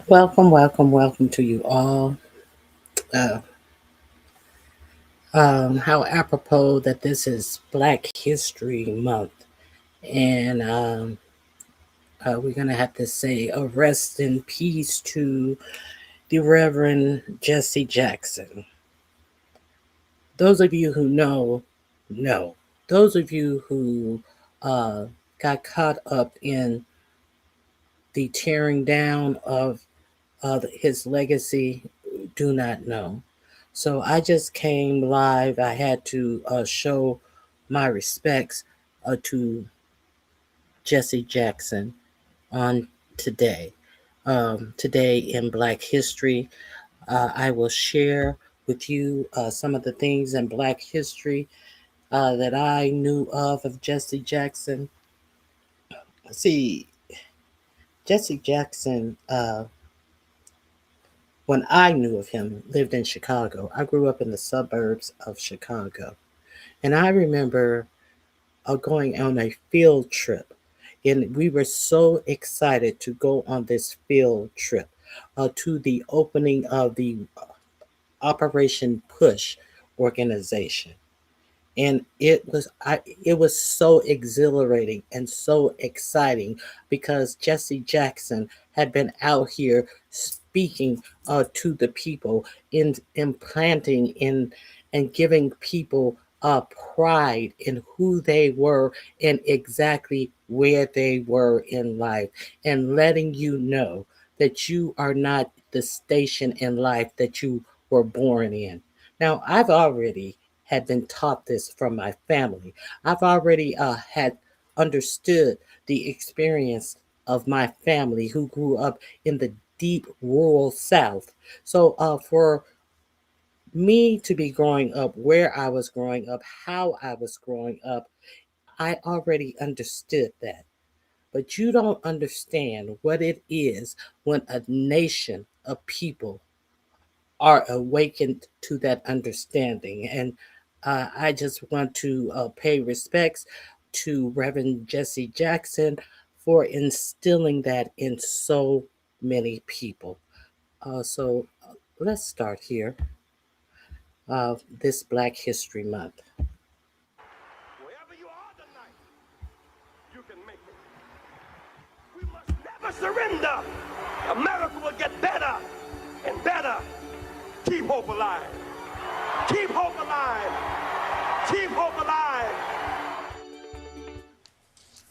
Welcome, welcome, welcome to you all. Uh, how apropos that this is Black History Month, and we're gonna have to say a rest in peace to the Reverend Jessie Jackson. Those of you who know. Those of you who uh, got caught up in the tearing down of his legacy do not know. So I just came live. I had to show my respects to Jessie Jackson on today. Today in Black History, I will share with you some of the things in Black history that I knew of Jessie Jackson. See, Jessie Jackson, when I knew of him, lived in Chicago. I grew up in the suburbs of Chicago. And I remember going on a field trip. And we were so excited to go on this field trip to the opening of the Operation Push organization. And it was so exhilarating and so exciting because Jessie Jackson had been out here speaking to the people, in implanting in and giving people pride in who they were and exactly where they were in life, and letting you know that you are not the station in life that you were born in. Now, I've already had been taught this from my family. I've already had understood the experience of my family who grew up in the deep rural South. So for me to be growing up where I was growing up, how I was growing up, I already understood that. But you don't understand what it is when a nation of people are awakened to that understanding. And I just want to pay respects to Reverend Jessie Jackson for instilling that in so many people. Let's start here, this Black History Month. Wherever you are tonight, you can make it. We must never surrender. America will get better and better. Keep hope alive. Keep hope alive. Keep hope alive.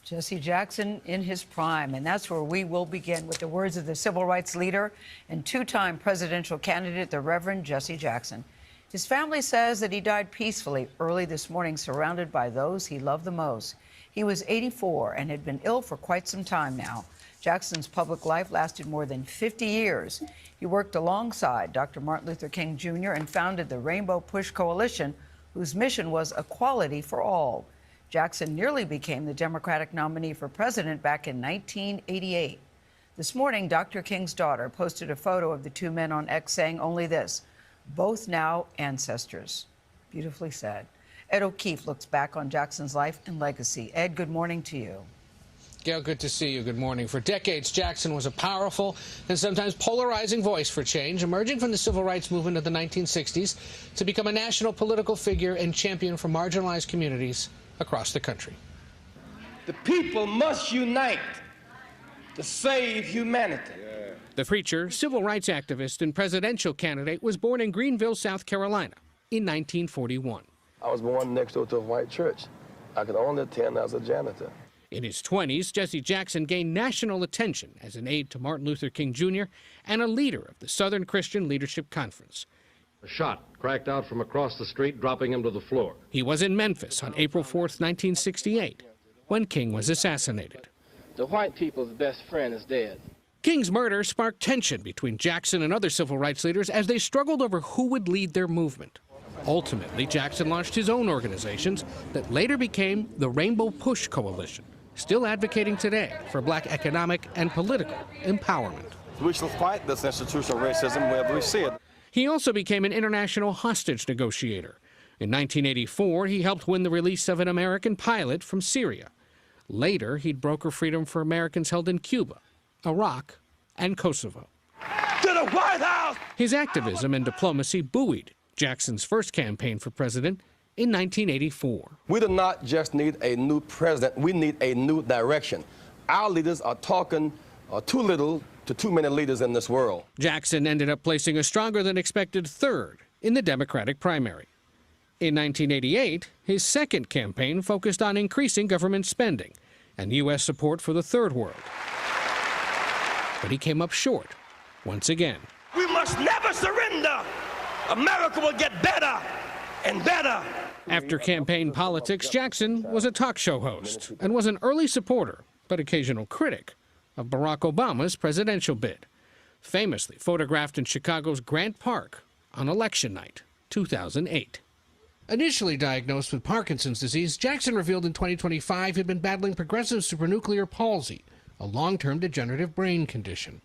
Jessie Jackson in his prime, and that's where we will begin with the words of the civil rights leader and two-time presidential candidate, the Reverend Jessie Jackson. His family says that he died peacefully early this morning, surrounded by those he loved the most. He was 84 and had been ill for quite some time now. Jackson's public life lasted more than 50 years. He worked alongside Dr. Martin Luther King Jr. and founded the Rainbow Push Coalition, whose mission was equality for all. Jackson nearly became the Democratic nominee for president back in 1988. This morning, Dr. King's daughter posted a photo of the two men on X saying only this: both now ancestors. Beautifully said. Ed O'Keefe looks back on Jackson's life and legacy. Ed, good morning to you. Gail, good to see you. Good morning. For decades, Jackson was a powerful and sometimes polarizing voice for change, emerging from the civil rights movement of the 1960s to become a national political figure and champion for marginalized communities across the country. The people must unite to save humanity. The preacher, civil rights activist, and presidential candidate was born in Greenville, South Carolina in 1941. I was born next door to a white church. I could only attend as a janitor. In his 20s, Jessie Jackson gained national attention as an aide to Martin Luther King Jr. and a leader of the Southern Christian Leadership Conference. A shot cracked out from across the street, dropping him to the floor. He was in Memphis on April 4th, 1968, when King was assassinated. The white people's best friend is dead. King's murder sparked tension between Jackson and other civil rights leaders as they struggled over who would lead their movement. Ultimately, Jackson launched his own organizations that later became the Rainbow Push Coalition, still advocating today for black economic and political empowerment. We shall fight this institutional racism wherever we see it. He also became an international hostage negotiator. In 1984, he helped win the release of an American pilot from Syria. Later, he'd broker freedom for Americans held in Cuba, Iraq, and Kosovo. to the White House. His activism and diplomacy buoyed Jackson's first campaign for president in 1984. We do not just need a new president, we need a new direction. Our leaders are talking too little to too many leaders in this world. Jackson ended up placing a stronger than expected third in the Democratic primary. In 1988, his second campaign focused on increasing government spending and U.S. support for the Third World. But he came up short once again. We must never surrender. America will get better and better. After campaign politics, Jackson was a talk show host and was an early supporter, but occasional critic, of Barack Obama's presidential bid, famously photographed in Chicago's Grant Park on election night, 2008. Initially diagnosed with Parkinson's disease, Jackson revealed in 2025 he'd been battling progressive supranuclear palsy, a long-term degenerative brain condition.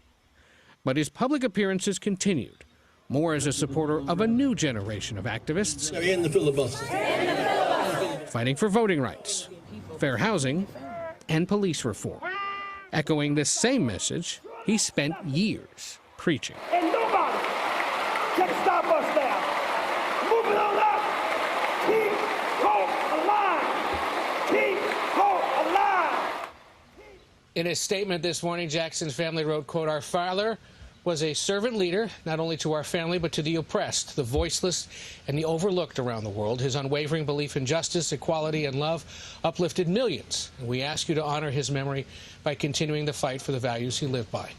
But his public appearances continued, more as a supporter of a new generation of activists fighting for voting rights, fair housing, and police reform. Echoing this same message, he spent years preaching. And nobody can stop us now. Moving on up. Keep hope alive. Keep hope alive. In a statement this morning, Jackson's family wrote, quote, "Our father was a servant leader, not only to our family, but to the oppressed, the voiceless, and the overlooked around the world. His unwavering belief in justice, equality, and love uplifted millions. And we ask you to honor his memory by continuing the fight for the values he lived by."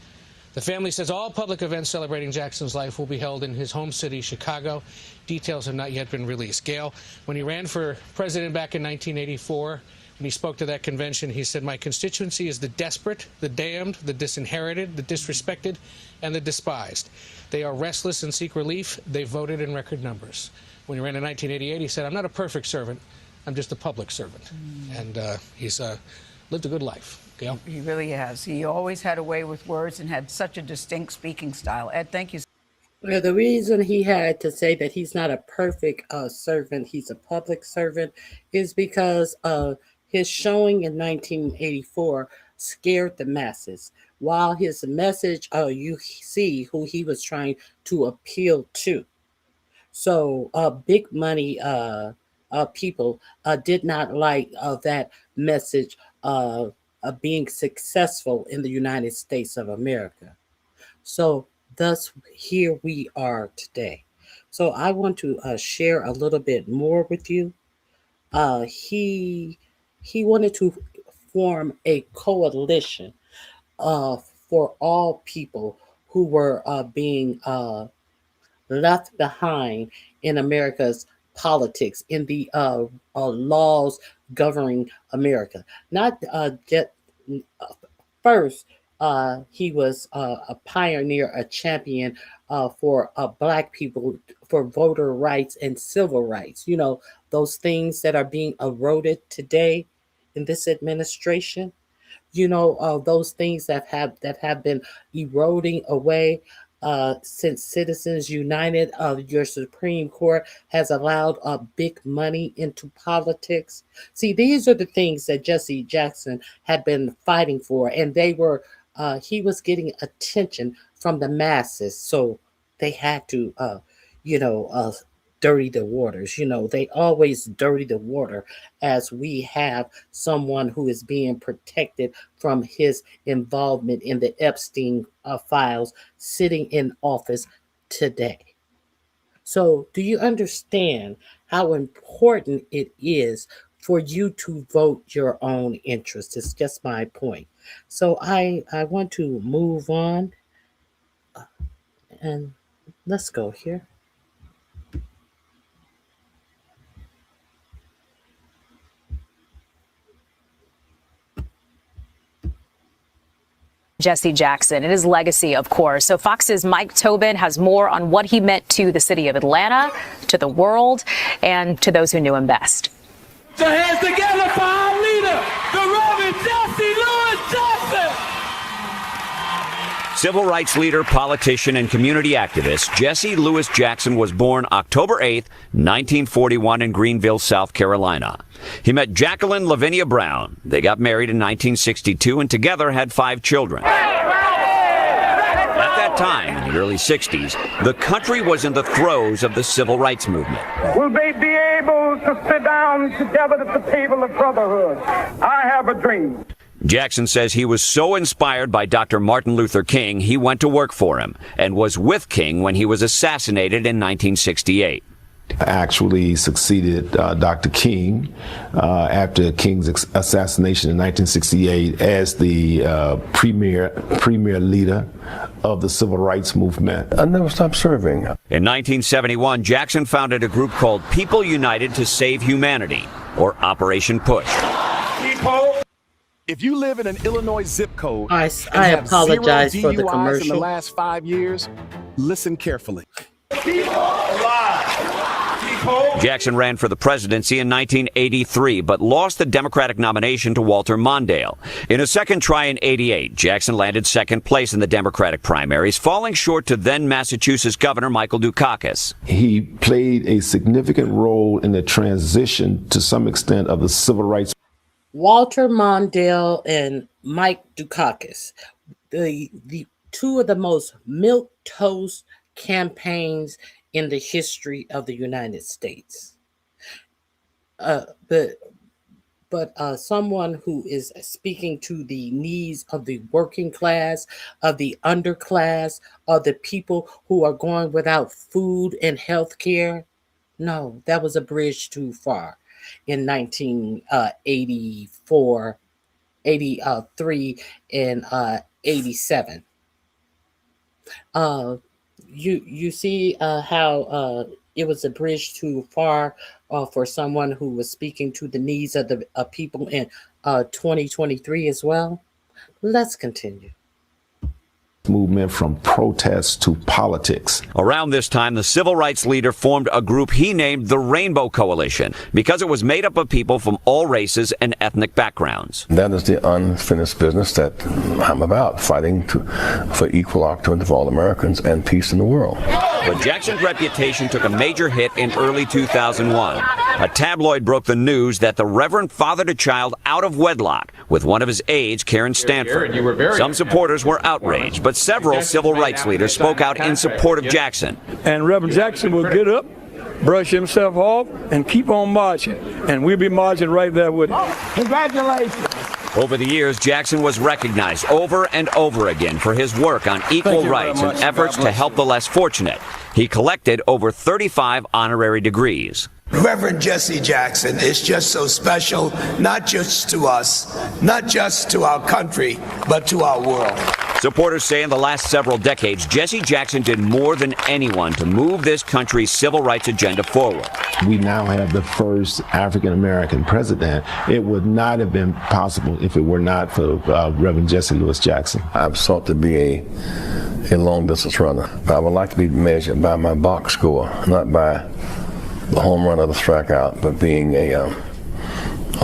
The family says all public events celebrating Jackson's life will be held in his home city, Chicago. Details have not yet been released. Gail, when he ran for president back in 1984, when he spoke to that convention, he said, "My constituency is the desperate, the damned, the disinherited, the disrespected, and the despised. They are restless and seek relief. They voted in record numbers." When he ran in 1988, he said, "I'm not a perfect servant. I'm just a public servant." And he's lived a good life. Gail? He really has. He always had a way with words and had such a distinct speaking style. Ed, thank you. Well, the reason he had to say that he's not a perfect servant, he's a public servant, is because his showing in 1984 scared the masses. While his message, you see who he was trying to appeal to. So big money people did not like that message of being successful in the United States of America. So thus here we are today. So I want to share a little bit more with you. He wanted to form a coalition for all people who were being left behind in America's politics, in the laws governing America. Not just first, he was a pioneer, a champion for Black people, for voter rights and civil rights. You know, those things that are being eroded today in this administration. You know, those things that have been eroding away since Citizens United, your Supreme Court has allowed big money into politics. See, these are the things that Jessie Jackson had been fighting for, and they were he was getting attention from the masses, so they had to dirty the waters. You know, they always dirty the water as we have someone who is being protected from his involvement in the Epstein files sitting in office today. So do you understand how important it is for you to vote your own interest? It's just my point. So I want to move on and let's go here. Jessie Jackson and his legacy, of course. So Fox's Mike Tobin has more on what he meant to the city of Atlanta, to the world, and to those who knew him best. So hands together for our leader, the Reverend Jessie Jackson. Civil rights leader, politician, and community activist Jessie Louis Jackson was born October 8, 1941 in Greenville, South Carolina. He met Jacqueline Lavinia Brown. They got married in 1962 and together had 5 children. At that time, in the early 60s, the country was in the throes of the civil rights movement. Will they be able to sit down together at the table of brotherhood? I have a dream. Jackson says he was so inspired by Dr. Martin Luther King, he went to work for him and was with King when he was assassinated in 1968. Actually succeeded Dr. King after King's assassination in 1968 as the premier leader of the civil rights movement. I never stopped serving. In 1971, Jackson founded a group called People United to Save Humanity, or Operation Push. People. If you live in an Illinois zip code, I have apologize zero for the DUIs commercial. in the last 5 years, listen carefully. People alive. People. Jackson ran for the presidency in 1983, but lost the Democratic nomination to Walter Mondale. In a second try in 88, Jackson landed second place in the Democratic primaries, falling short to then Massachusetts Governor Michael Dukakis. He played a significant role in the transition, to some extent, of the civil rights. Walter Mondale and Mike Dukakis, the two of the most milquetoast campaigns in the history of the United States. But someone who is speaking to the needs of the working class, of the underclass, of the people who are going without food and health care. No, that was a bridge too far in 1984, 83, and 87. You see how it was a bridge too far for someone who was speaking to the needs of the people in 2023 as well. Let's continue. Movement from protest to politics. Around this time, the civil rights leader formed a group he named the Rainbow Coalition because it was made up of people from all races and ethnic backgrounds. That is the unfinished business that I'm about, fighting for equal opportunity for all Americans and peace in the world. But Jackson's reputation took a major hit in early 2001. A tabloid broke the news that the Reverend fathered a child out of wedlock with one of his aides, Karen Stanford. Some supporters were outraged, but several civil rights leaders spoke out in support of Jackson. And Reverend Jackson will get up, brush himself off, and keep on marching. And we'll be marching right there with him. Congratulations. Over the years, Jackson was recognized over and over again for his work on equal rights and efforts to help the less fortunate. He collected over 35 honorary degrees. Reverend Jessie Jackson is just so special, not just to us, not just to our country, but to our world. Supporters say in the last several decades, Jessie Jackson did more than anyone to move this country's civil rights agenda forward. We now have the first African-American president. It would not have been possible if it were not for Reverend Jessie Louis Jackson. I've sought to be a long-distance runner. I would like to be measured by my box score, not by the home run or the strikeout, but being a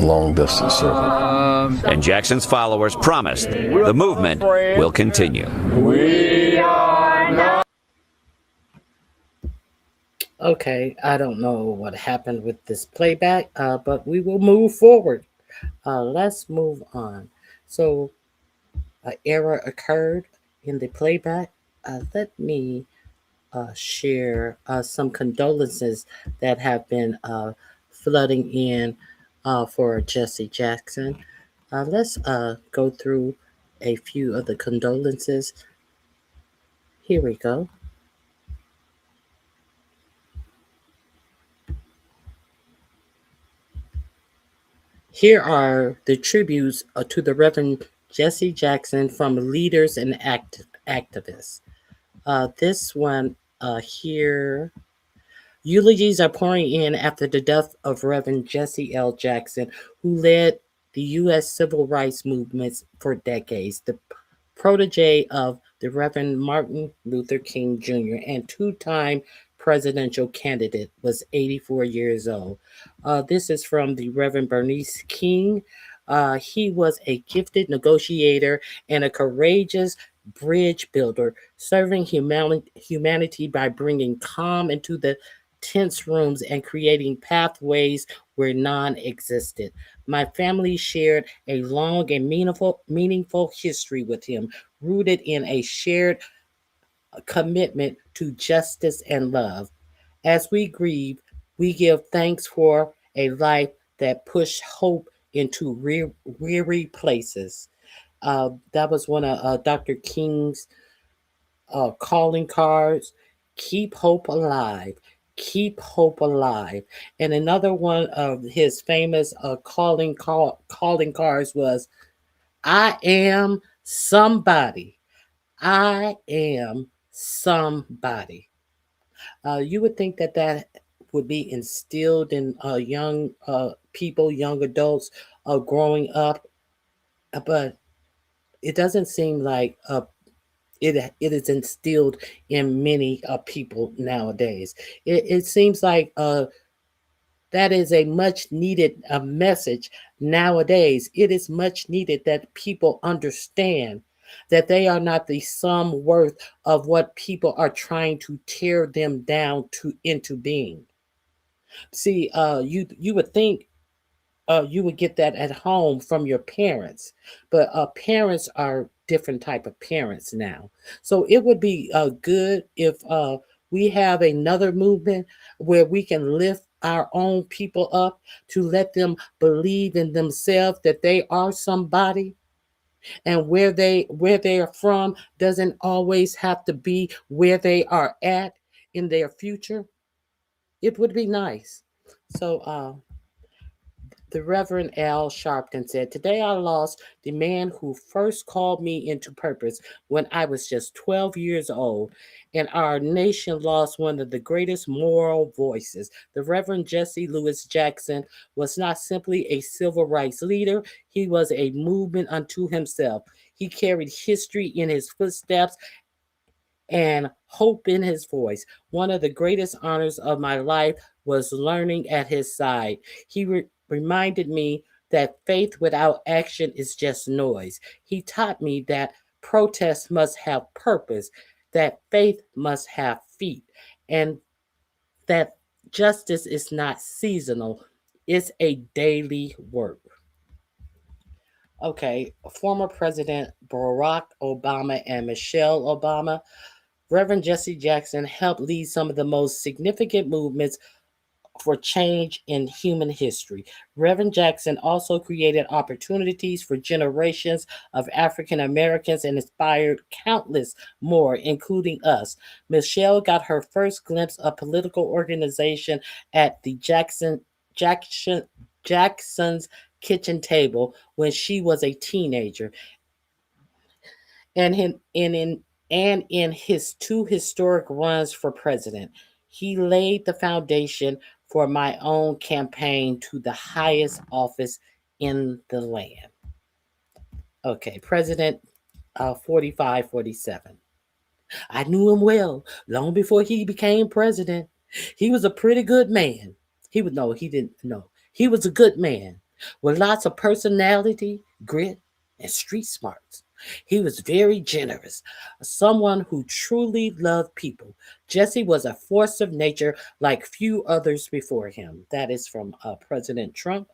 long-distance servant. And Jackson's followers promised the movement will continue. Okay, I don't know what happened with this playback, but we will move forward. Let's move on. So, an error occurred in the playback. Let me share some condolences that have been flooding in for Jessie Jackson. Let's go through a few of the condolences. Here we go. Here are the tributes to the Reverend Jessie Jackson from leaders and activists. This one here, eulogies are pouring in after the death of Reverend Jessie L. Jackson, who led the U.S. civil rights movements for decades, the protege of the Reverend Martin Luther King Jr. and two-time presidential candidate, was 84 years old. This is from the Reverend Bernice King. He was a gifted negotiator and a courageous bridge builder, serving humanity by bringing calm into the tense rooms and creating pathways where none existed. My family shared a long and meaningful history with him, rooted in a shared commitment to justice and love. As we grieve, we give thanks for a life that pushed hope into weary places. That was one of Dr. King's calling cards. Keep hope alive. Keep hope alive. And another one of his famous calling cards was, I am somebody. I am somebody. You would think that that would be instilled in young people, young adults growing up, but it doesn't seem like it is instilled in many people nowadays. It seems like that is a much needed message nowadays. It is much needed that people understand that they are not the sum worth of what people are trying to tear them down to into being. See, you would think you would get that at home from your parents, but parents are different type of parents now. So it would be good if we have another movement where we can lift our own people up to let them believe in themselves that they are somebody, and where they are from doesn't always have to be where they are at in their future. It would be nice. So the Reverend Al Sharpton said, today I lost the man who first called me into purpose when I was just 12 years old, and our nation lost one of the greatest moral voices. The Reverend Jesse Louis Jackson was not simply a civil rights leader, he was a movement unto himself. He carried history in his footsteps and hope in his voice. One of the greatest honors of my life was learning at his side. He reminded me that faith without action is just noise. He taught me that protest must have purpose, that faith must have feet, and that justice is not seasonal, it's a daily work. Okay, former President Barack Obama and Michelle Obama, Reverend Jesse Jackson helped lead some of the most significant movements for change in human history. Reverend Jackson also created opportunities for generations of African Americans and inspired countless more, including us. Michelle got her first glimpse of political organization at the Jackson Jackson's kitchen table when she was a teenager, and in his two historic runs for president, he laid the foundation for my own campaign to the highest office in the land. Okay, President 4547. I knew him well long before he became president. He was a pretty good man. He would no, he didn't know. He was a good man with lots of personality, grit, and street smarts. He was very generous, someone who truly loved people. Jesse was a force of nature like few others before him. That is from President Trump,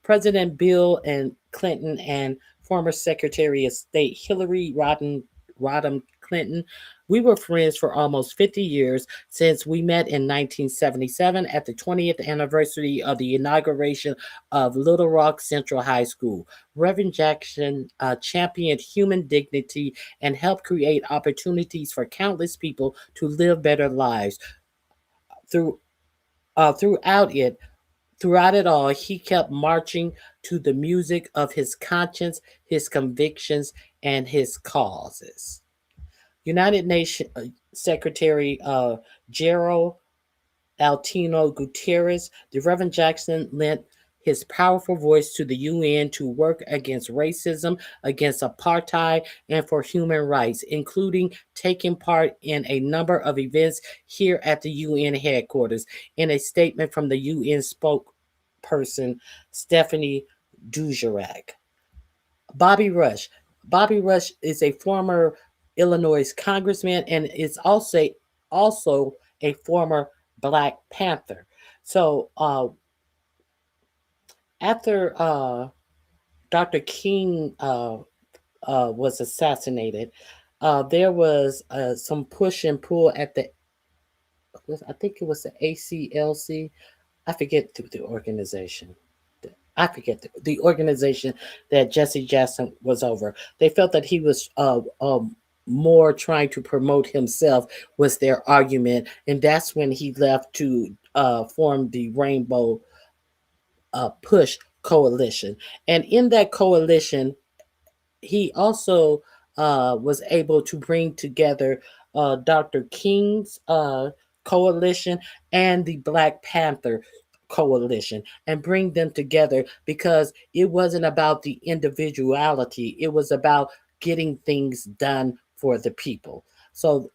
President Bill and Clinton, and former Secretary of State Hillary Rodham Clinton. We were friends for almost 50 years since we met in 1977 at the 20th anniversary of the inauguration of Little Rock Central High School. Reverend Jackson championed human dignity and helped create opportunities for countless people to live better lives. Through, throughout it, Throughout it all, he kept marching to the music of his conscience, his convictions, and his causes. United Nations Secretary Gerald Altino Gutierrez, the Reverend Jackson lent his powerful voice to the UN to work against racism, against apartheid, and for human rights, including taking part in a number of events here at the UN headquarters. In a statement from the UN spokesperson, Stephanie Dujarric. Bobby Rush. Bobby Rush is a former Illinois congressman and is also a former Black Panther. So after Dr. King was assassinated, there was some push and pull at the, I think it was the ACLC. I forget the organization. I forget the organization that Jesse Jackson was over. They felt that he was more trying to promote himself, was their argument, and that's when he left to form the Rainbow Push Coalition. And in that coalition, he also was able to bring together Dr. King's coalition and the Black Panther coalition and bring them together because it wasn't about the individuality, it was about getting things done for the people. So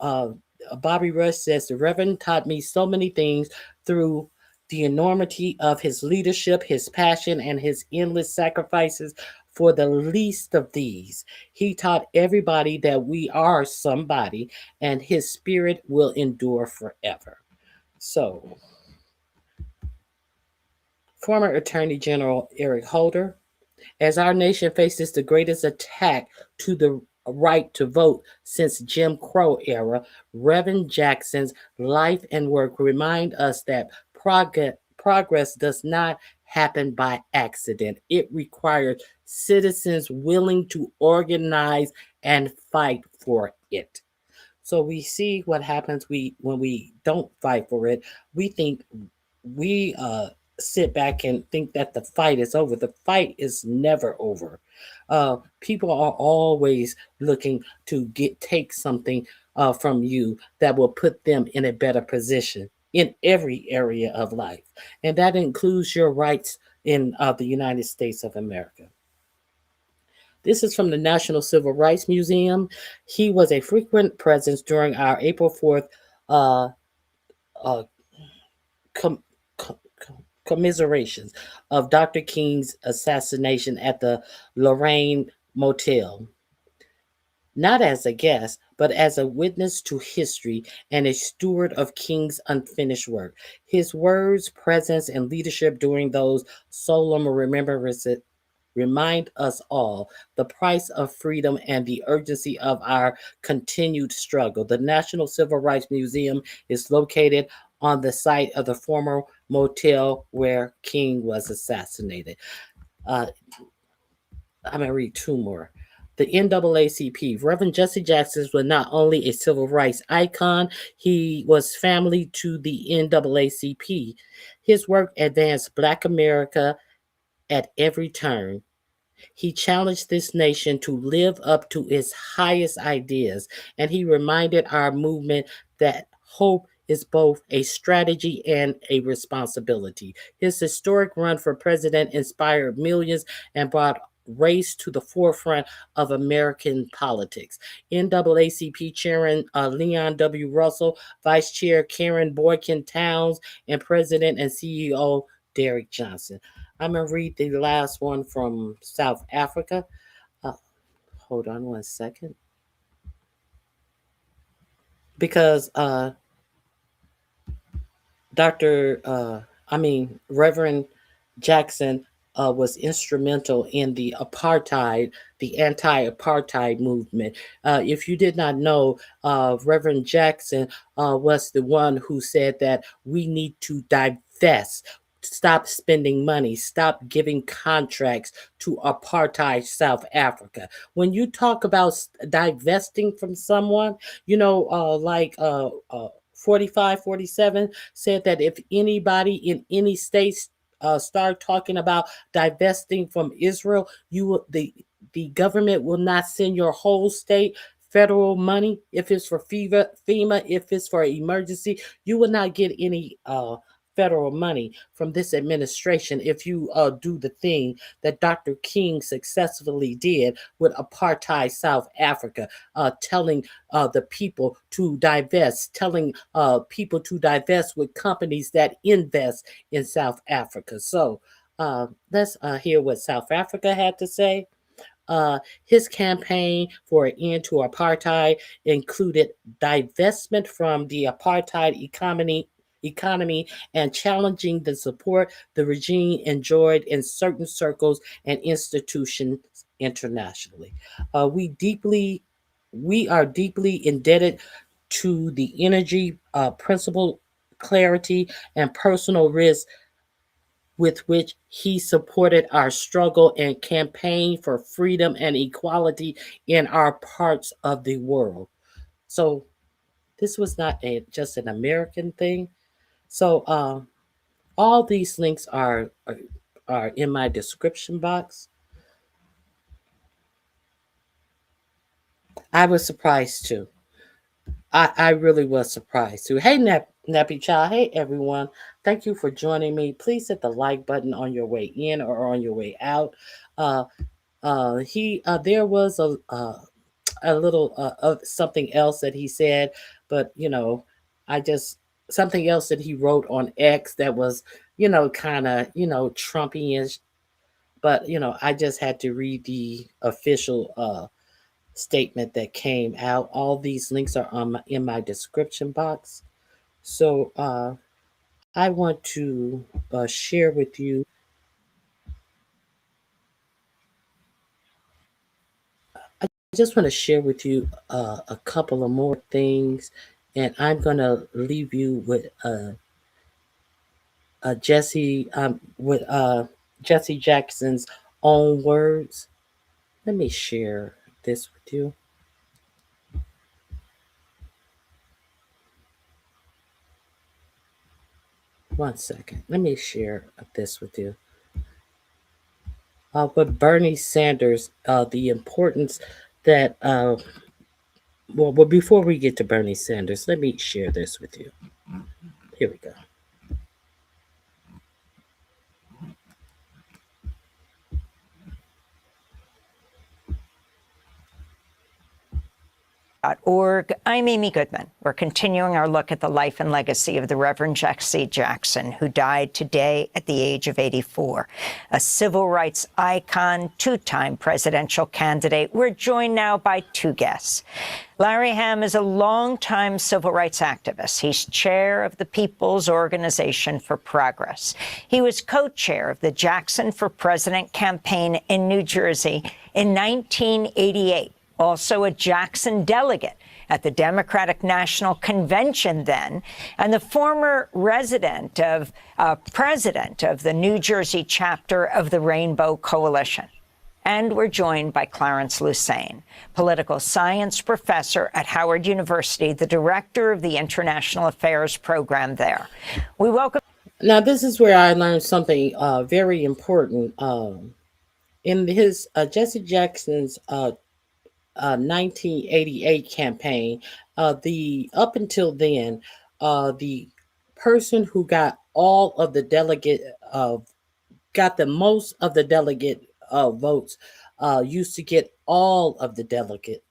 Bobby Rush says the Reverend taught me so many things through the enormity of his leadership, his passion, and his endless sacrifices for the least of these. He taught everybody that we are somebody and his spirit will endure forever. So, former Attorney General Eric Holder, as our nation faces the greatest attack to the right to vote since Jim Crow era, Reverend Jackson's life and work remind us that progress does not happen by accident. It requires citizens willing to organize and fight for it. So we see what happens when we don't fight for it. We think we sit back and think that the fight is over. The fight is never over. People are always looking to take something from you that will put them in a better position in every area of life, and that includes your rights in the United States of America. This is from the National Civil Rights Museum. He was a frequent presence during our April 4th uh, uh, com- commiserations of Dr. King's assassination at the Lorraine Motel, not as a guest, but as a witness to history and a steward of King's unfinished work. His words, presence, and leadership during those solemn remembrances remind us all the price of freedom and the urgency of our continued struggle. The National Civil Rights Museum is located on the site of the former motel where King was assassinated. Uh, I'm going to read two more. The NAACP. Reverend Jesse Jackson was not only a civil rights icon, he was family to the NAACP. His work advanced Black America at every turn. He challenged this nation to live up to its highest ideas, and he reminded our movement that hope is both a strategy and a responsibility. His historic run for president inspired millions and brought race to the forefront of American politics. NAACP Chairman Leon W. Russell, Vice Chair Karen Boykin Towns, and President and CEO Derek Johnson. I'm going to read the last one from South Africa. Hold on one second. Because Reverend Jackson was instrumental in the anti-apartheid movement. If you did not know, Reverend Jackson was the one who said that we need to divest, stop spending money, stop giving contracts to apartheid South Africa. When you talk about divesting from someone, 45, 47 said that if anybody in any states start talking about divesting from Israel, the government will not send your whole state federal money. If it's for FEMA, if it's for emergency, you will not get any federal money from this administration if you do the thing that Dr. King successfully did with apartheid South Africa, telling the people to divest, telling people to divest with companies that invest in South Africa. So let's hear what South Africa had to say. His campaign for an end to apartheid included divestment from the apartheid economy and challenging the support the regime enjoyed in certain circles and institutions internationally. We deeply we are deeply indebted to the energy, principle, clarity, and personal risk with which he supported our struggle and campaign for freedom and equality in our parts of the world. So this was not just an American thing. So all these links are in my description box. I was surprised too. I really was surprised too. Hey, Nappy Child. Hey, everyone. Thank you for joining me. Please hit the like button on your way in or on your way out. Uh, there was a little of something else that he said, but I just something else that he wrote on X that was kind of Trumpian, but I just had to read the official statement that came out. All these links are in my description box. So I want to share with you. I just want to share with you a couple of more things, and I'm gonna leave you with Jessie Jackson's own words. Let me share this with you. One second. Let me share this with you. With Bernie Sanders, the importance that, well, before we get to Bernie Sanders, let me share this with you. Here we go. .org. I'm Amy Goodman. We're continuing our look at the life and legacy of the Reverend Jessie Jackson, who died today at the age of 84. A civil rights icon, two-time presidential candidate. We're joined now by two guests. Larry Hamm is a longtime civil rights activist. He's chair of the People's Organization for Progress. He was co-chair of the Jackson for President campaign in New Jersey in 1988. Also a Jackson delegate at the Democratic National Convention then, and the former president of the New Jersey chapter of the Rainbow Coalition. And we're joined by Clarence Lusane, political science professor at Howard University, the director of the International Affairs program there. We welcome. Now, this is where I learned something very important. In his Jessie Jackson's 1988 campaign, up until then, the person who got all of the got the most of the delegate votes used to get all of the delegate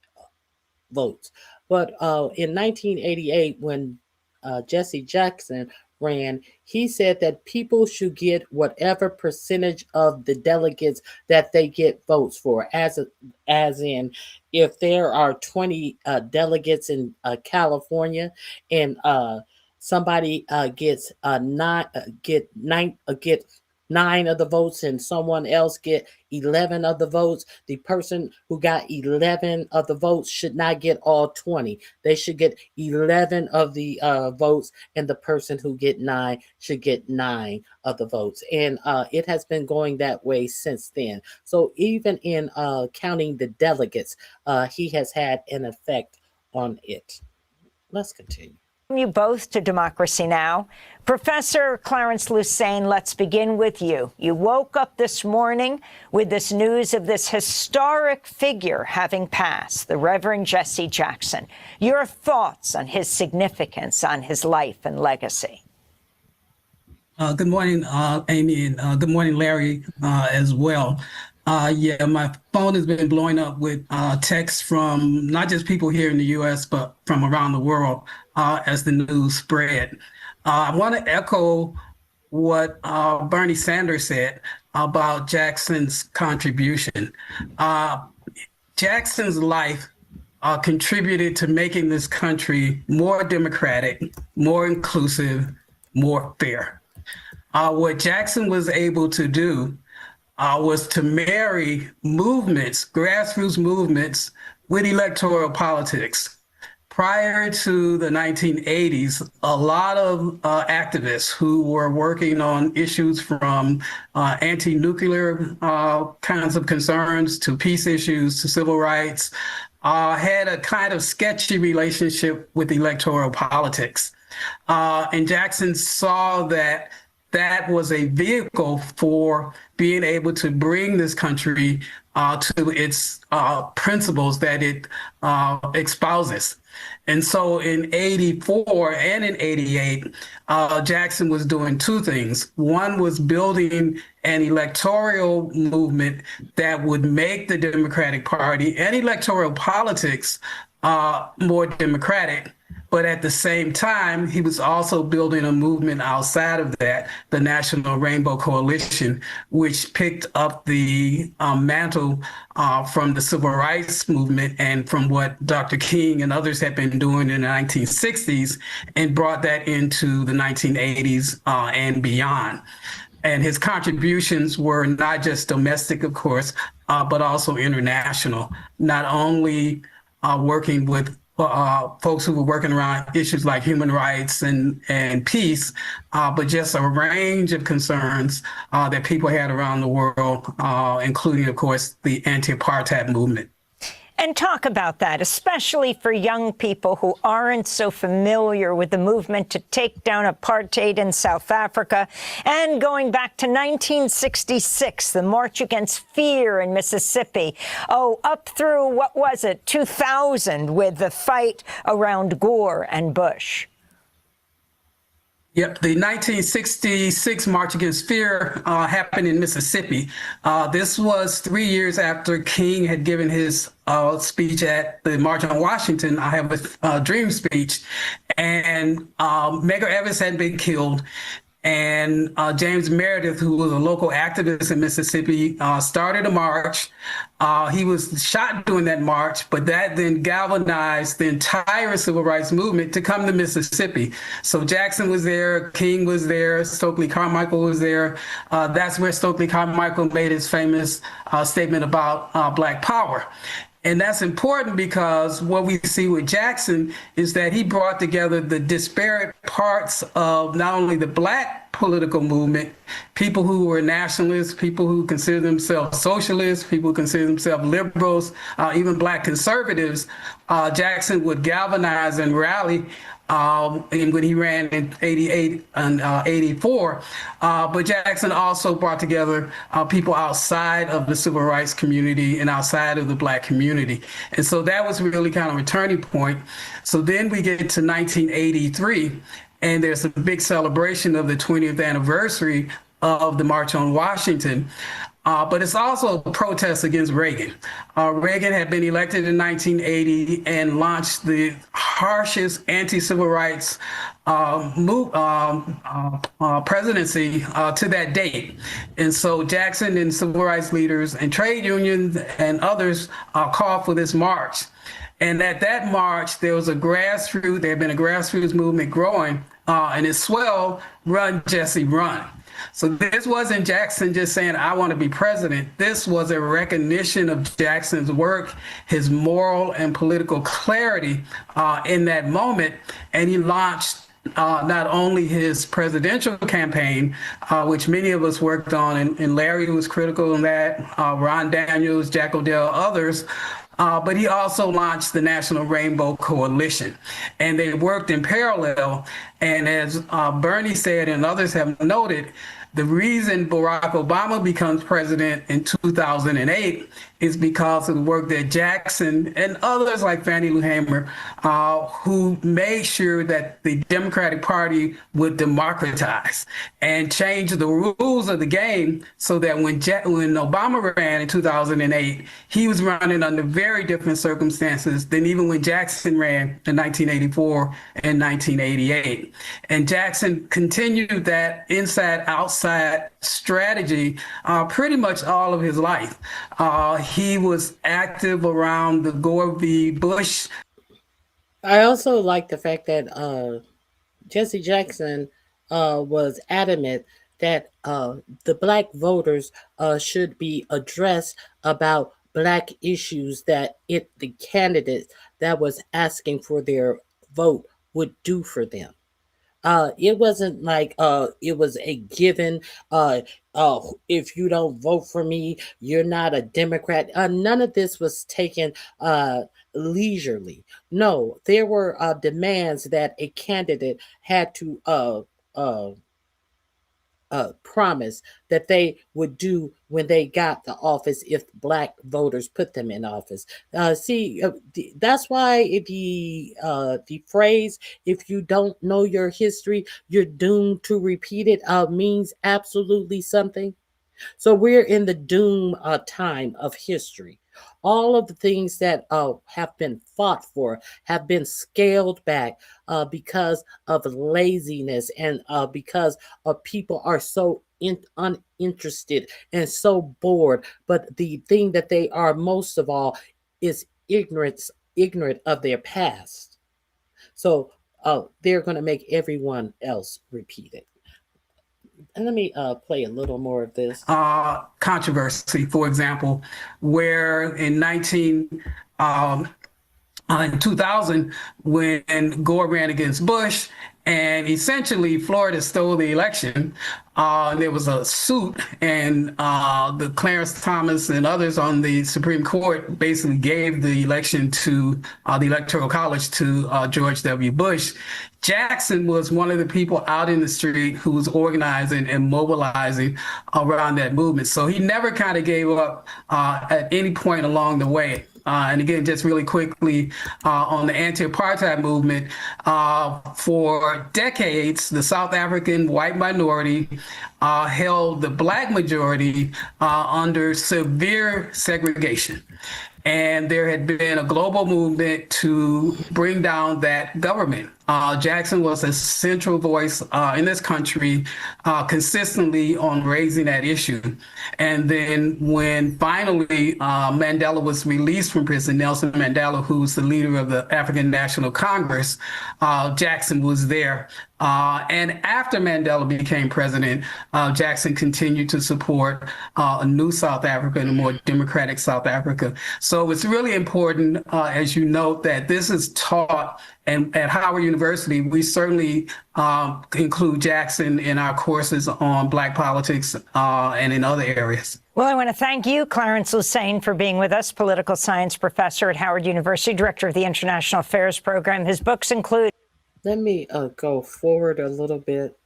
votes. But in 1988, when Jessie Jackson ran, he said that people should get whatever percentage of the delegates that they get votes for. As in, if there are 20 delegates in California, and somebody gets nine of the votes, and someone else get 11 of the votes, the person who got 11 of the votes should not get all 20. They should get 11 of the votes, and the person who get 9 should get 9 of the votes. And it has been going that way since then. So even in counting the delegates, he has had an effect on it. Let's continue. You both to Democracy Now! Professor Clarence Lusane, let's begin with you. You woke up this morning with this news of this historic figure having passed, the Reverend Jessie Jackson. Your thoughts on his significance, on his life and legacy? Good morning, Amy, and good morning, Larry, as well. Yeah, my phone has been blowing up with texts from not just people here in the U.S., but from around the world as the news spread. I want to echo what Bernie Sanders said about Jackson's contribution. Jackson's life contributed to making this country more democratic, more inclusive, more fair. What Jackson was able to do was to marry movements, grassroots movements with electoral politics. Prior to the 1980s, a lot of activists who were working on issues from anti-nuclear kinds of concerns to peace issues to civil rights had a kind of sketchy relationship with electoral politics. And Jackson saw that that was a vehicle for being able to bring this country to its principles that it espouses. And so in 84 and in 88, Jackson was doing two things. One was building an electoral movement that would make the Democratic Party and electoral politics more democratic. But at the same time, he was also building a movement outside of that, the National Rainbow Coalition, which picked up the mantle from the civil rights movement and from what Dr. King and others had been doing in the 1960s and brought that into the 1980s and beyond. And his contributions were not just domestic, of course, but also international, not only working with folks who were working around issues like human rights and peace, but just a range of concerns that people had around the world, including, of course, the anti-apartheid movement. And talk about that, especially for young people who aren't so familiar with the movement to take down apartheid in South Africa. And going back to 1966, the March Against Fear in Mississippi. Oh, up through, what was it, 2000 with the fight around Gore and Bush. Yep, the 1966 March Against Fear happened in Mississippi. This was 3 years after King had given his speech at the March on Washington, I Have a Dream speech, and Medgar Evers had been killed. And James Meredith, who was a local activist in Mississippi, started a march. He was shot during that march, but that then galvanized the entire civil rights movement to come to Mississippi. So Jackson was there, King was there, Stokely Carmichael was there. That's where Stokely Carmichael made his famous statement about Black power. And that's important because what we see with Jackson is that he brought together the disparate parts of not only the Black political movement, people who were nationalists, people who consider themselves socialists, people who consider themselves liberals, even Black conservatives. Jackson would galvanize and rally and when he ran in 88 and 84. But Jackson also brought together people outside of the civil rights community and outside of the Black community. And so that was really kind of a turning point. So then we get to 1983, and there's a big celebration of the 20th anniversary of the March on Washington. But it's also a protest against Reagan. Reagan had been elected in 1980 and launched the harshest anti-civil rights presidency to that date. And so Jackson and civil rights leaders and trade unions and others called for this march. And at that march, there had been a grassroots movement growing, and it swelled, Run, Jessie, Run. So this wasn't Jackson just saying, I want to be president. This was a recognition of Jackson's work, his moral and political clarity in that moment. And he launched not only his presidential campaign, which many of us worked on, and Larry was critical in that, Ron Daniels, Jack O'Dell, others, but he also launched the National Rainbow Coalition, and they worked in parallel. And as Bernie said and others have noted, the reason Barack Obama becomes president in 2008 is because of the work that Jackson and others like Fannie Lou Hamer, who made sure that the Democratic Party would democratize and change the rules of the game so that when Obama ran in 2008, he was running under very different circumstances than even when Jackson ran in 1984 and 1988. And Jackson continued that inside-outside strategy pretty much all of his life. He was active around the Gore v. Bush. I also like the fact that Jessie Jackson was adamant that the Black voters should be addressed about black issues that the candidate that was asking for their vote would do for them. It wasn't like it was a given. If you don't vote for me, you're not a Democrat. None of this was taken leisurely. No, there were demands that a candidate had to uh, promise that they would do when they got the office if black voters put them in office. That's why the phrase "if you don't know your history, you're doomed to repeat it" means absolutely something. So we're in the doom time of history. All of the things that have been fought for have been scaled back because of laziness and because people are so uninterested and so bored. But the thing that they are most of all is ignorant of their past. So they're going to make everyone else repeat it. And let me play a little more of this. Controversy, for example, where in 2000, when Gore ran against Bush, and essentially Florida stole the election. There was a suit, and the Clarence Thomas and others on the Supreme Court basically gave the election to the Electoral College to George W. Bush. Jackson was one of the people out in the street who was organizing and mobilizing around that movement. So he never kind of gave up at any point along the way. And again, just really quickly on the anti-apartheid movement, for decades, the South African white minority held the black majority under severe segregation. And there had been a global movement to bring down that government. Jackson was a central voice in this country consistently on raising that issue. And then when finally Mandela was released from prison, Nelson Mandela, who's the leader of the African National Congress, Jackson was there. And after Mandela became president, Jackson continued to support a new South Africa and a more democratic South Africa. So it's really important, as you note, that this is taught. And at Howard University, we certainly include Jackson in our courses on Black politics and in other areas. Well, I want to thank you, Clarence Hussein, for being with us, political science professor at Howard University, director of the International Affairs Program. His books include... Let me go forward a little bit.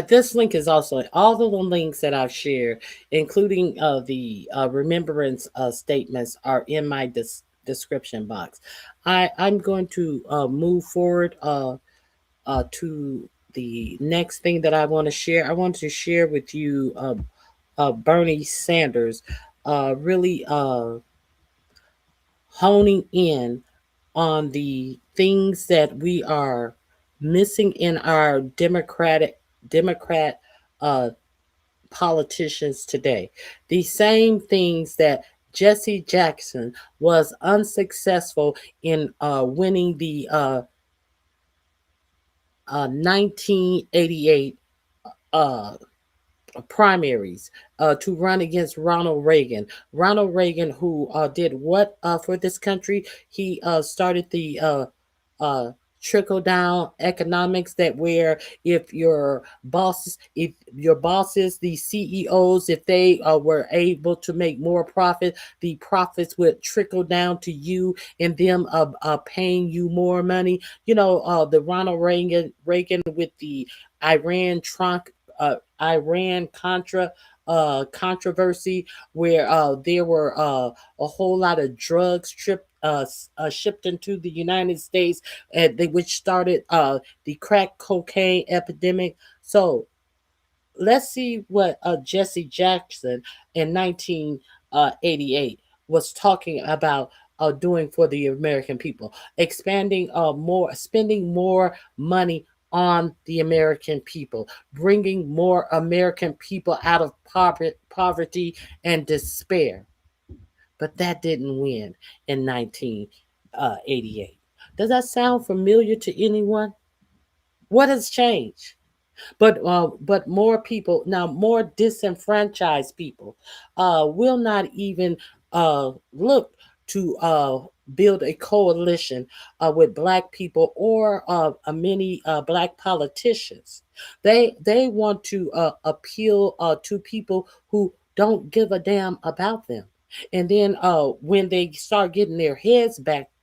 This link is also all the links that I've shared, including the remembrance statements, are in my description box. I'm going to move forward to the next thing that I want to share. I want to share with you Bernie Sanders really honing in on the things that we are missing in our Democrat politicians today. The same things that Jessie Jackson was unsuccessful in winning the 1988 primaries to run against Ronald Reagan. Ronald Reagan, who did what for this country? He started the trickle down economics, that where if your bosses, the CEOs, if they were able to make more profit, the profits would trickle down to you and them paying you more money. You know, the Ronald Reagan with the Iran-Contra controversy, where there were a whole lot of drugs shipped into the United States, which started the crack cocaine epidemic. So let's see what Jessie Jackson in 1988 was talking about doing for the American people, spending more money on the American people, bringing more American people out of poverty and despair. But that didn't win in 1988. Does that sound familiar to anyone? What has changed? But more people now, more disenfranchised people, will not even look to build a coalition with black people or many black politicians. They want to appeal to people who don't give a damn about them. And then when they start getting their heads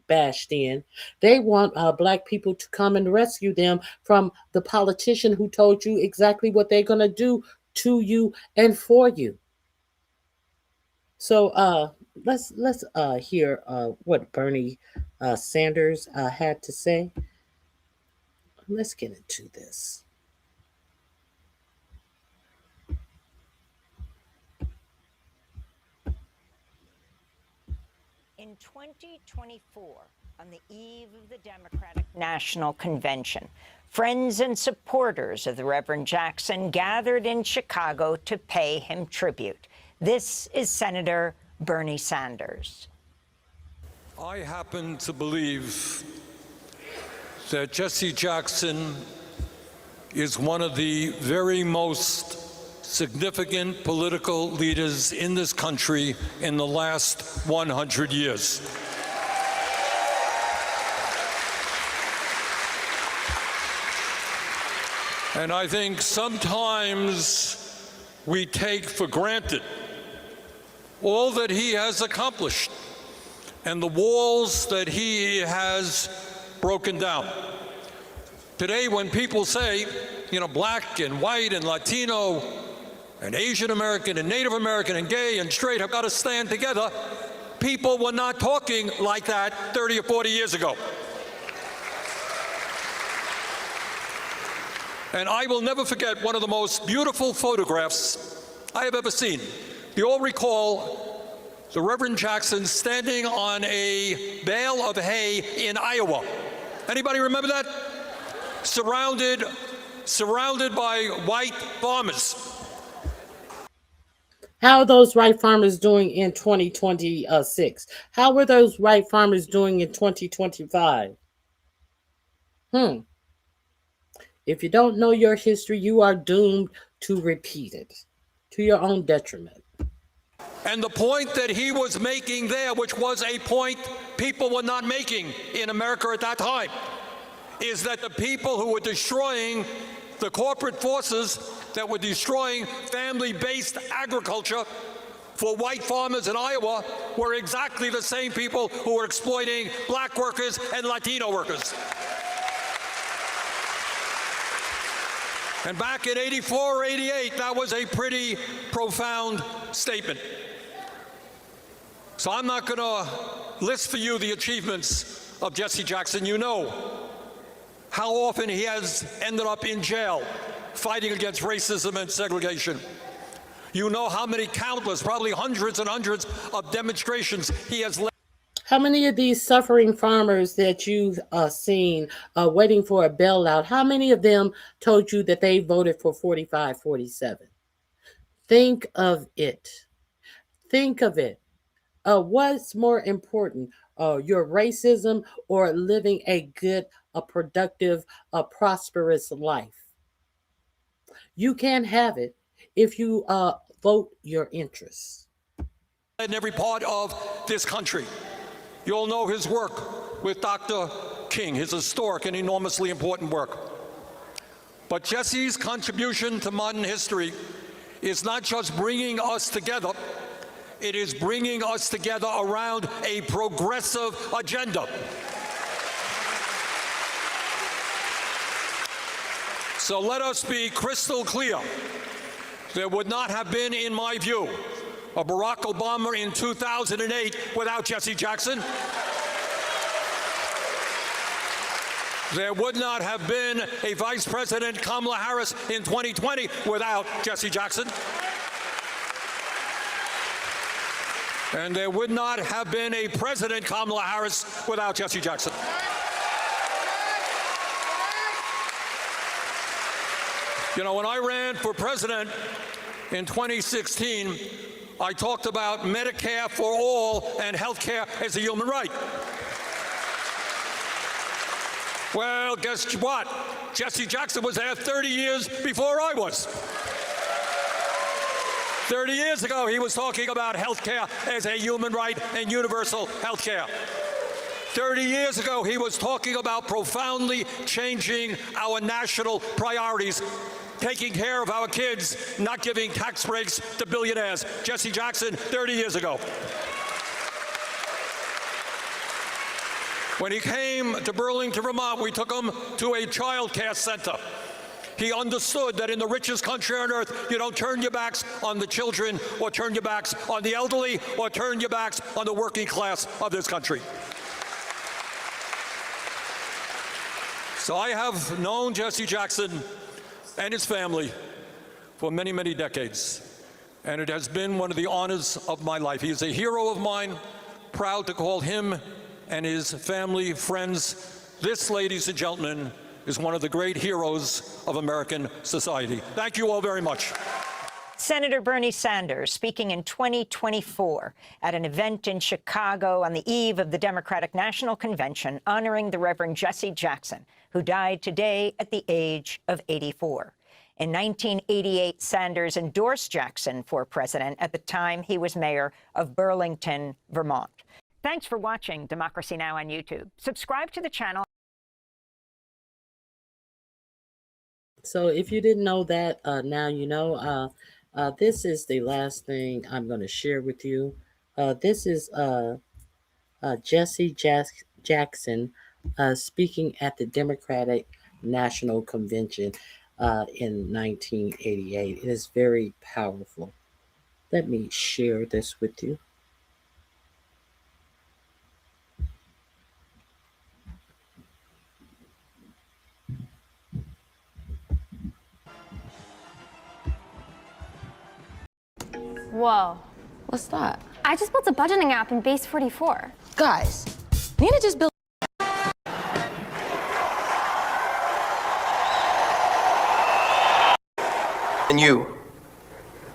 bashed in, they want black people to come and rescue them from the politician who told you exactly what they're going to do to you and for you. So let's hear what Bernie Sanders had to say. Let's get into this. In 2024, on the eve of the Democratic National Convention, friends and supporters of the Reverend Jackson gathered in Chicago to pay him tribute. This is Senator Bernie Sanders. I happen to believe that Jessie Jackson is one of the very most significant political leaders in this country in the last 100 years. And I think sometimes we take for granted all that he has accomplished and the walls that he has broken down. Today, when people say, you know, black and white and Latino and Asian American and Native American and gay and straight have got to stand together, people were not talking like that 30 or 40 years ago. And I will never forget one of the most beautiful photographs I have ever seen. You all recall the Reverend Jackson standing on a bale of hay in Iowa. Anybody remember that? Surrounded by white farmers. How are those white farmers doing in 2026? How were those white farmers doing in 2025? If you don't know your history, you are doomed to repeat it to your own detriment. And the point that he was making there, which was a point people were not making in America at that time, is that the people who were destroying the corporate forces that were destroying family-based agriculture for white farmers in Iowa were exactly the same people who were exploiting black workers and Latino workers. And back in 84 or 88, that was a pretty profound statement. So I'm not going to list for you the achievements of Jessie Jackson. You know how often he has ended up in jail fighting against racism and segregation. You know how many countless, probably hundreds and hundreds of demonstrations he has led. How many of these suffering farmers that you've seen waiting for a bailout, how many of them told you that they voted for 45, 47? Think of it. Think of it. What's more important, your racism or living a good, a productive, a prosperous life? You can't have it if you vote your interests. In every part of this country. You all know his work with Dr. King, his historic and enormously important work. But Jessie's contribution to modern history is not just bringing us together, it is bringing us together around a progressive agenda. So let us be crystal clear. There would not have been, in my view, a Barack Obama in 2008 without Jessie Jackson. There would not have been a Vice President Kamala Harris in 2020 without Jessie Jackson. And there would not have been a President Kamala Harris without Jessie Jackson. You know, when I ran for president in 2016, I talked about Medicare for all and health care as a human right. Well, guess what? Jesse Jackson was there 30 years before I was. 30 years ago, he was talking about health care as a human right and universal health care. 30 years ago, he was talking about profoundly changing our national priorities, taking care of our kids, not giving tax breaks to billionaires. Jesse Jackson, 30 years ago. When he came to Burlington, Vermont, we took him to a child care center. He understood that in the richest country on earth, you don't turn your backs on the children or turn your backs on the elderly or turn your backs on the working class of this country. So I have known Jesse Jackson and his family for many, many decades, and it has been one of the honors of my life. He is a hero of mine, proud to call him and his family friends. This, ladies and gentlemen, is one of the great heroes of American society. Thank you all very much. Senator Bernie Sanders speaking in 2024 at an event in Chicago on the eve of the Democratic National Convention honoring the Reverend Jesse Jackson, who died today at the age of 84. In 1988, Sanders endorsed Jackson for president. At the time, he was mayor of Burlington, Vermont. Thanks for watching Democracy Now! On YouTube. Subscribe to the channel. So if you didn't know that, now you know. This is the last thing I'm going to share with you. This is Jesse Jackson speaking at the Democratic National Convention in 1988. It is very powerful. Let me share this with you. Whoa. What's that? I just built a budgeting app in Base 44. Guys, Nina just built. And you.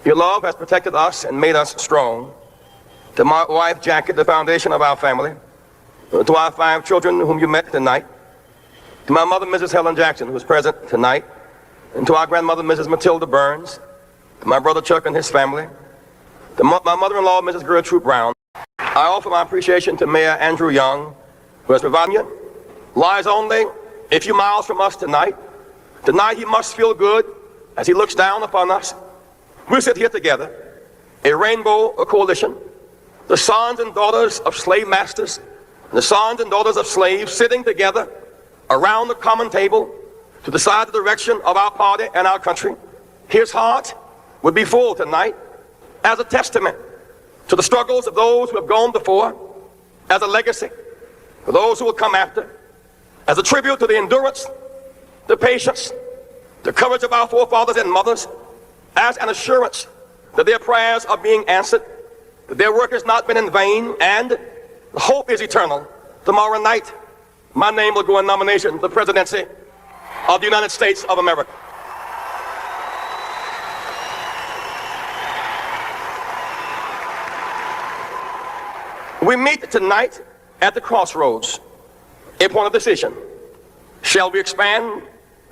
Your love has protected us and made us strong. To my wife, Jackie, the foundation of our family. To our 5 children whom you met tonight. To my mother, Mrs. Helen Jackson, who is present tonight. And to our grandmother, Mrs. Matilda Burns. To my brother Chuck and his family. To my mother-in-law, Mrs. Gertrude Brown. I offer my appreciation to Mayor Andrew Young, who has provided you. Lies only a few miles from us tonight. Tonight he must feel good as he looks down upon us. We sit here together, a rainbow coalition, the sons and daughters of slave masters, and the sons and daughters of slaves sitting together around the common table to decide the direction of our party and our country. His heart would be full tonight as a testament to the struggles of those who have gone before, as a legacy for those who will come after, as a tribute to the endurance, the patience, the courage of our forefathers and mothers, as an assurance that their prayers are being answered, that their work has not been in vain, and the hope is eternal. Tomorrow night, my name will go in nomination for the presidency of the United States of America. We meet tonight at the crossroads, a point of decision. Shall we expand,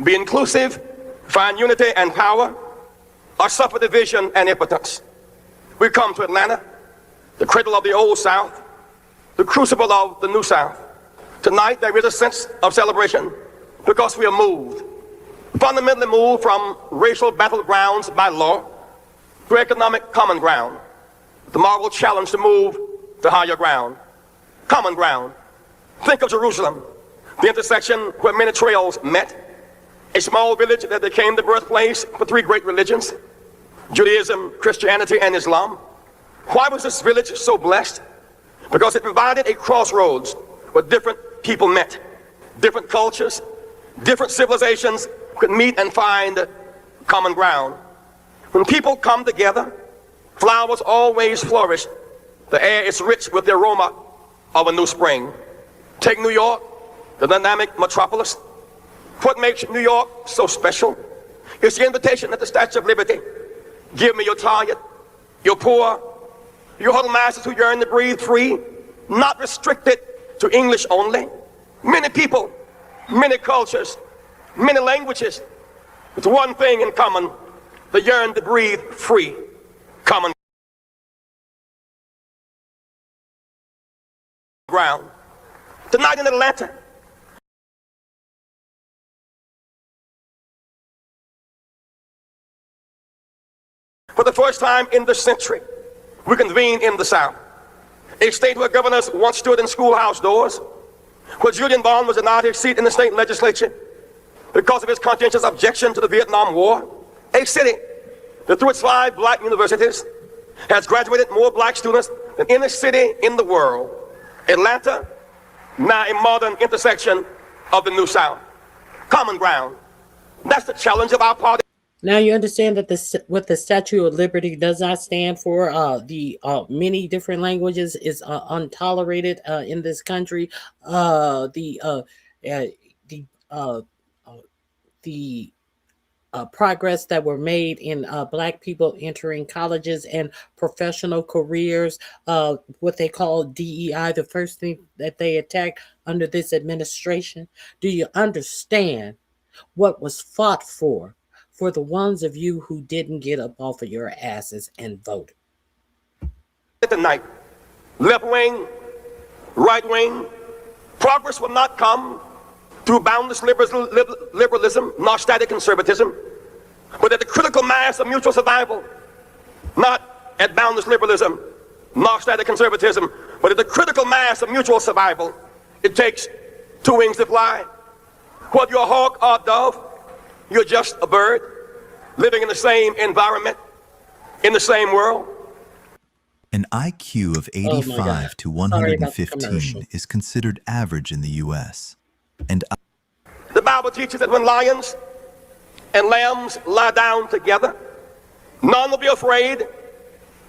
be inclusive, find unity and power, or suffer division and impotence? We come to Atlanta, the cradle of the Old South, the crucible of the New South. Tonight there is a sense of celebration because we are moved, fundamentally moved from racial battlegrounds by law to economic common ground. Tomorrow we'll challenge to move to higher ground, common ground. Think of Jerusalem, the intersection where many trails met, a small village that became the birthplace for 3 great religions, Judaism, Christianity, and Islam. Why was this village so blessed? Because it provided a crossroads where different people met, different cultures, different civilizations could meet and find common ground. When people come together, flowers always flourish. The air is rich with the aroma of a new spring. Take New York, the dynamic metropolis. What makes New York so special is the invitation at the Statue of Liberty. Give me your tired, your poor, your huddled masses who yearn to breathe free, not restricted to English only. Many people many cultures, many languages, with one thing in common: the yearn to breathe free, common ground. Tonight in Atlanta, for the first time in this century, we convene in the South, a state where governors once stood in schoolhouse doors, where Julian Bond was denied his seat in the state legislature because of his conscientious objection to the Vietnam War, a city that through its 5 black universities has graduated more black students than any city in the world. Atlanta, now a modern intersection of the New South. Common ground. That's the challenge of our party. Now you understand that what the Statue of Liberty does not stand for. The many different languages is untolerated in this country. The progress that were made in black people entering colleges and professional careers, what they call DEI, the first thing that they attacked under this administration. Do you understand what was fought for the ones of you who didn't get up off of your asses and voted? Tonight, left wing, right wing, progress will not come through boundless liberalism, nor static conservatism, but at the critical mass of mutual survival, not at boundless liberalism, nor static conservatism, but at the critical mass of mutual survival. It takes 2 wings to fly. Whether you're a hawk or a dove, you're just a bird living in the same environment, in the same world. An IQ of 85 to 115 is considered average in the U.S. And the Bible teaches that when lions and lambs lie down together, none will be afraid,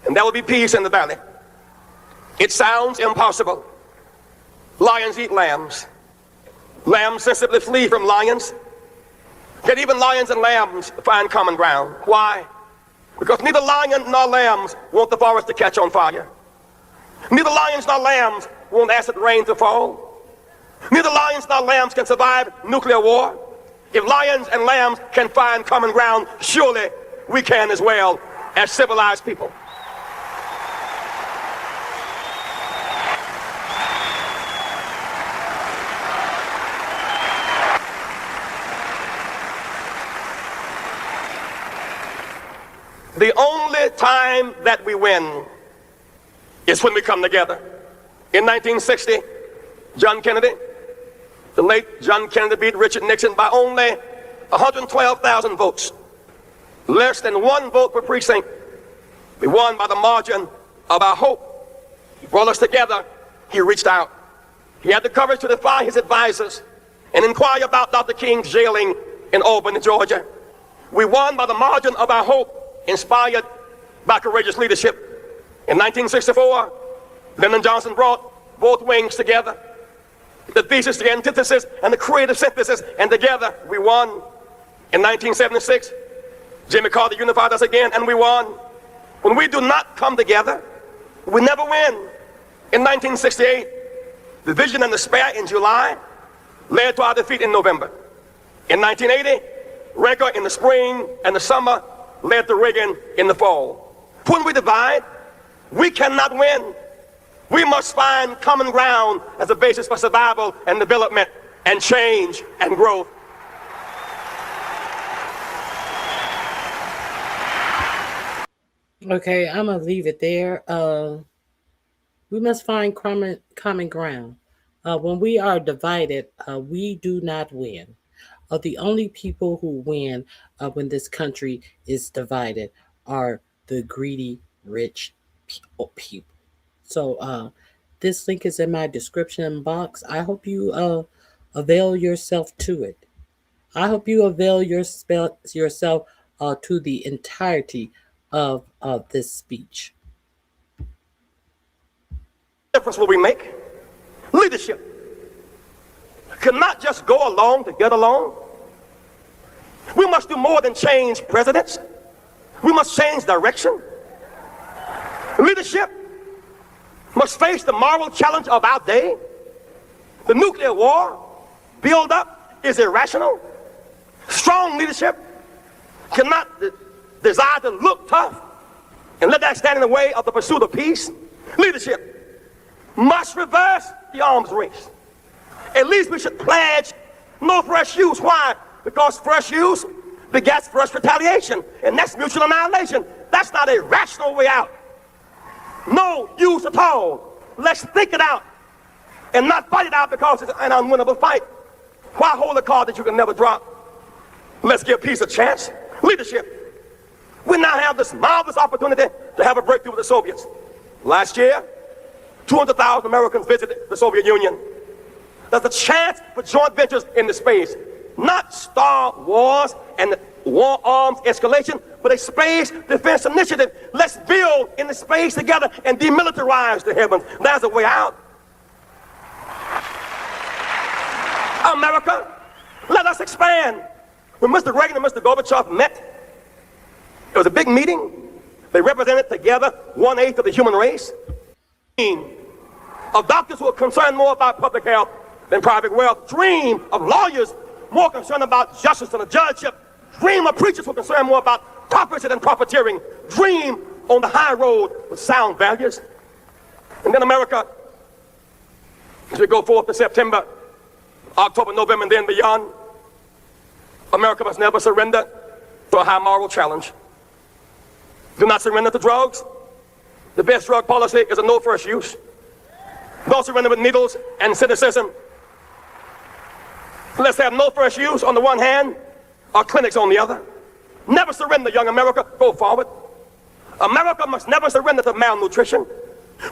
and there will be peace in the valley. It sounds impossible. Lions eat lambs. Lambs sensibly flee from lions. Yet even lions and lambs find common ground. Why? Because neither lion nor lambs want the forest to catch on fire. Neither lions nor lambs want acid rain to fall. Neither lions nor lambs can survive nuclear war. If lions and lambs can find common ground, surely we can as well as civilized people. The only time that we win is when we come together. In 1960, John Kennedy, the late John Kennedy, beat Richard Nixon by only 112,000 votes. Less than 1 vote per precinct. We won by the margin of our hope. He brought us together. He reached out. He had the courage to defy his advisors and inquire about Dr. King's jailing in Albany, Georgia. We won by the margin of our hope, inspired by courageous leadership. In 1964, Lyndon Johnson brought both wings together, the thesis, the antithesis, and the creative synthesis, and together we won. In 1976, Jimmy Carter unified us again, and we won. When we do not come together, we never win. In 1968, the division and despair in July led to our defeat in November. In 1980, rancor in the spring and the summer led to Reagan in the fall. When we divide, we cannot win. We must find common ground as a basis for survival and development and change and growth. Okay, I'm gonna leave it there. We must find common ground. When we are divided, we do not win. The only people who win when this country is divided are the greedy, rich people. So this link is in my description box. I hope you avail yourself to it. I hope you avail yourself to the entirety of this speech. What difference will we make? Leadership cannot just go along to get along. We must do more than change presidents. We must change direction. Leadership must face the moral challenge of our day. The nuclear war, build up is irrational. Strong leadership cannot desire to look tough and let that stand in the way of the pursuit of peace. Leadership must reverse the arms race. At least we should pledge no fresh use. Why? Because fresh use begets fresh retaliation, and that's mutual annihilation. That's not a rational way out. No use at all. Let's think it out and not fight it out because it's an unwinnable fight. Why hold a card that you can never drop? Let's give peace a chance. Leadership. We now have this marvelous opportunity to have a breakthrough with the Soviets. Last year, 200,000 Americans visited the Soviet Union. There's a chance for joint ventures in the space. Not Star Wars and war arms escalation, but a space defense initiative. Let's build in the space together and demilitarize the heavens. There's a way out. America, let us expand. When Mr. Reagan and Mr. Gorbachev met, it was a big meeting. They represented together 1/8 of the human race. Of doctors who are concerned more about public health than private wealth. Dream of lawyers more concerned about justice and a judgeship. Dream of preachers who are concerned more about profits than profiteering. Dream on the high road with sound values. And then America, as we go forth to September, October, November, and then beyond, America must never surrender to a high moral challenge. Do not surrender to drugs. The best drug policy is a no first use. Don't surrender with needles and cynicism. Let's have no first use on the one hand, or clinics on the other. Never surrender, young America. Go forward. America must never surrender to malnutrition.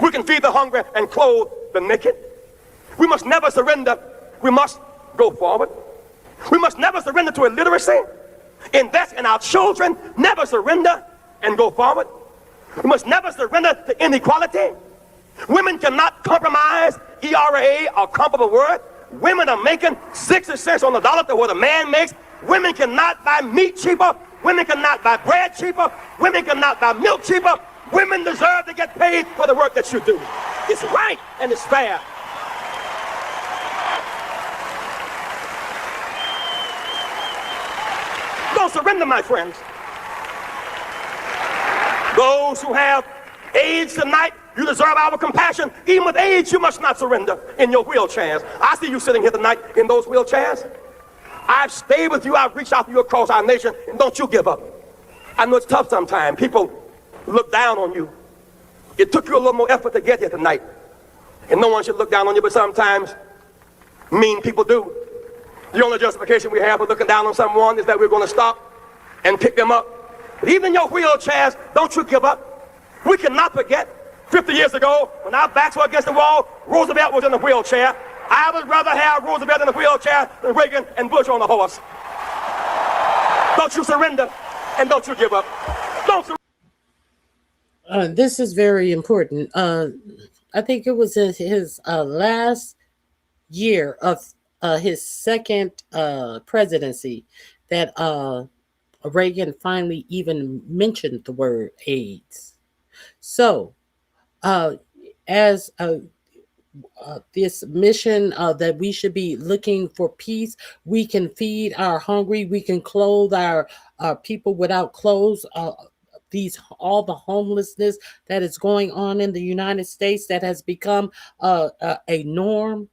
We can feed the hungry and clothe the naked. We must never surrender. We must go forward. We must never surrender to illiteracy. Invest in our children. Never surrender and go forward. We must never surrender to inequality. Women cannot compromise ERA or comparable word. Women are making 60 cents on the dollar to what a man makes. Women cannot buy meat cheaper. Women cannot buy bread cheaper. Women cannot buy milk cheaper. Women deserve to get paid for the work that you do. It's right and it's fair. Don't surrender, my friends. Those who have AIDS tonight, you deserve our compassion. Even with AIDS, you must not surrender in your wheelchairs. I see you sitting here tonight in those wheelchairs. I've stayed with you. I've reached out to you across our nation, and don't you give up. I know it's tough sometimes. People look down on you. It took you a little more effort to get here tonight, and no one should look down on you, but sometimes mean people do. The only justification we have for looking down on someone is that we're going to stop and pick them up. But even in your wheelchairs, don't you give up. We cannot forget 50 years ago, when our backs were against the wall, Roosevelt was in a wheelchair. I would rather have Roosevelt in a wheelchair than Reagan and Bush on a horse. Don't you surrender, and don't you give up. Don't surrender. This is very important. I think it was his last year of his second presidency that Reagan finally even mentioned the word AIDS. So, as this mission that we should be looking for peace, we can feed our hungry, we can clothe our people without clothes. All the homelessness that is going on in the United States that has become a norm.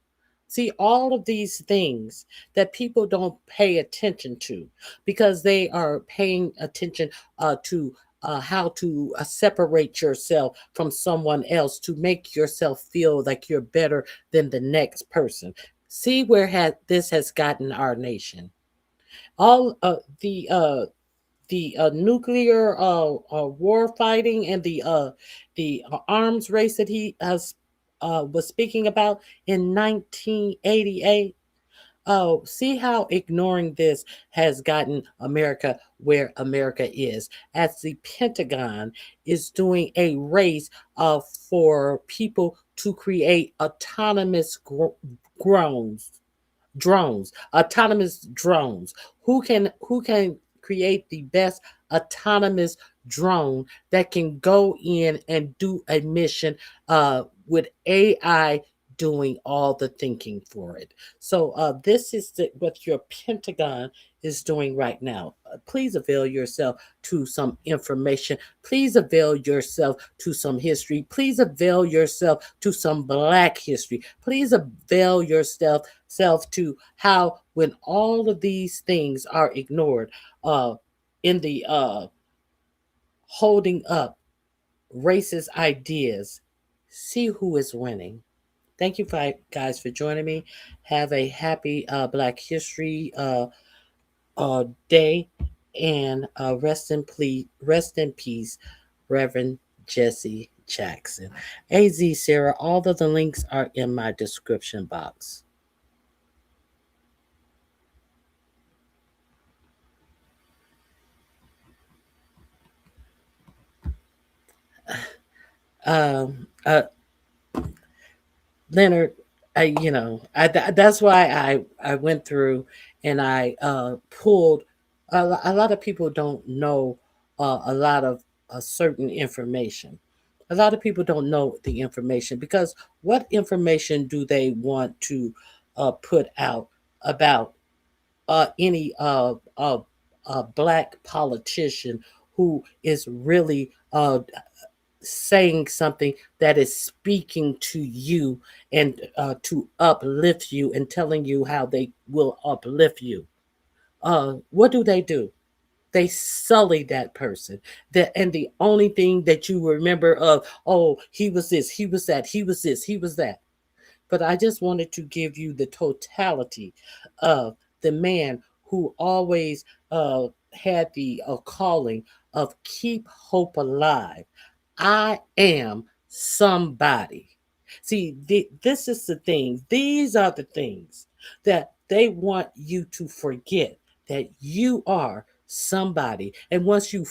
See, all of these things that people don't pay attention to because they are paying attention to how to separate yourself from someone else to make yourself feel like you're better than the next person. See where this has gotten our nation. All the nuclear war fighting and the arms race that he was speaking about in 1988. Oh, see how ignoring this has gotten America where America is, as the Pentagon is doing a race for people to create autonomous autonomous drones. Who can create the best autonomous drone that can go in and do a mission with AI doing all the thinking for it. So this is what your Pentagon is doing right now. Please avail yourself to some information. Please avail yourself to some history. Please avail yourself to some Black history. Please avail yourself to how when all of these things are ignored in the holding up racist ideas, see who is winning. Thank you guys for joining me. Have a happy Black History Day, and rest in peace, Reverend Jessie Jackson. AZ Sarah, all of the links are in my description box. Leonard, that's why I went through and I pulled. A lot of people don't know a lot of certain information. A lot of people don't know the information because what information do they want to put out about any Black politician who is really saying something that is speaking to you and to uplift you and telling you how they will uplift you. What do? They sully that person. And the only thing that you remember of, oh, he was this, he was that, he was this, he was that. But I just wanted to give you the totality of the man who always had the calling of keep hope alive. I am somebody. See, this is the thing. These are the things that they want you to forget that you are somebody. And once you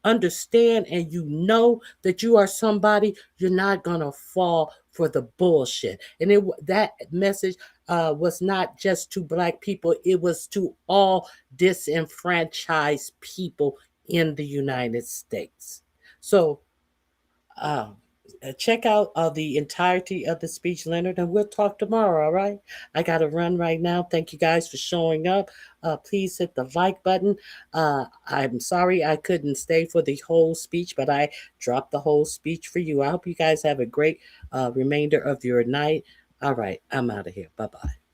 understand and you know that you are somebody, you're not going to fall for the bullshit. And that message was not just to Black people, it was to all disenfranchised people in the United States. So, check out the entirety of the speech, Leonard, and we'll talk tomorrow, all right? I got to run right now. Thank you guys for showing up. Please hit the like button. I'm sorry I couldn't stay for the whole speech, but I dropped the whole speech for you. I hope you guys have a great remainder of your night. All right, I'm out of here. Bye-bye.